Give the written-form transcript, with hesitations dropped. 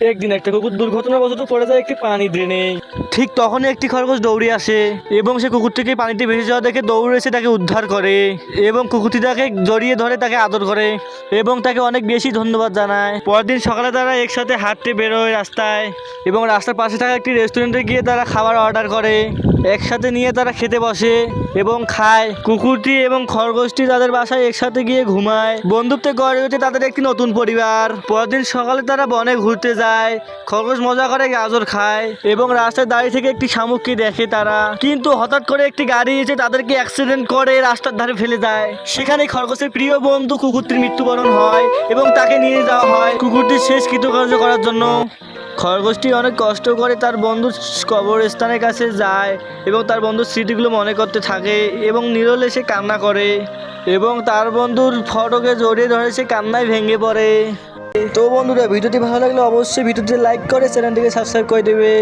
একদিন একটা কুকুর দুর্ঘটনাবশত পড়ে যায় একটি পানি ড্রেনে। ঠিক তখনই একটি খরগোশ দৌড়ে আসে এবং সে কুকুরটিকে পানিতে ভেসে যাওয়া দেখে দৌড়ে এসে তাকে উদ্ধার করে এবং কুকুরটি তাকে জড়িয়ে ধরে তাকে আদর করে এবং তাকে অনেক বেশি ধন্যবাদ জানায়। পরদিন সকালে তারা একসাথে হাঁটতে বেরোয় রাস্তায় এবং রাস্তার পাশে থাকা একটি রেস্টুরেন্টে গিয়ে তারা খাবার অর্ডার করে। একসাথে নিয়ে তারা খেতে বসে এবং খায়। কুকুরটি এবং খরগোশটি তাদের বাসায় একসাথে গিয়ে ঘুমায়। বন্ধুত্বে গড়ে ওঠে তাদের একটি নতুন পরিবার। পরদিন সকালে তারা বনে ঘুরতে যায়। খরগোশ মজা করে গাজর খায় এবং রাস্তায় দাঁড়িয়ে থেকে একটি শামুককে দেখে তারা। কিন্তু হঠাৎ করে একটি গাড়ি এসে তাদেরকে অ্যাক্সিডেন্ট করে রাস্তার ধারে ফেলে যায়। সেখানে খরগোশের প্রিয় বন্ধু কুকুরটির মৃত্যুবরণ হয় এবং তাকে নিয়ে যাওয়া হয় কুকুরটির শেষ কৃতকার্য করার জন্য। খরগোশটি অনেক কষ্ট করে তার বন্ধুর কবরস্থানের কাছে যায় এবং তার বন্ধুর স্মৃতিগুলো মনে করতে থাকে এবং নীরলে সে কান্না করে এবং তার বন্ধুর ফটোকে জড়িয়ে ধরে সে কান্নায় ভেঙে পড়ে। তো বন্ধুরা, ভিডিওটি ভালো লাগলে অবশ্যই ভিডিওটি লাইক করে চ্যানেলটিকে সাবস্ক্রাইব করে দেবে।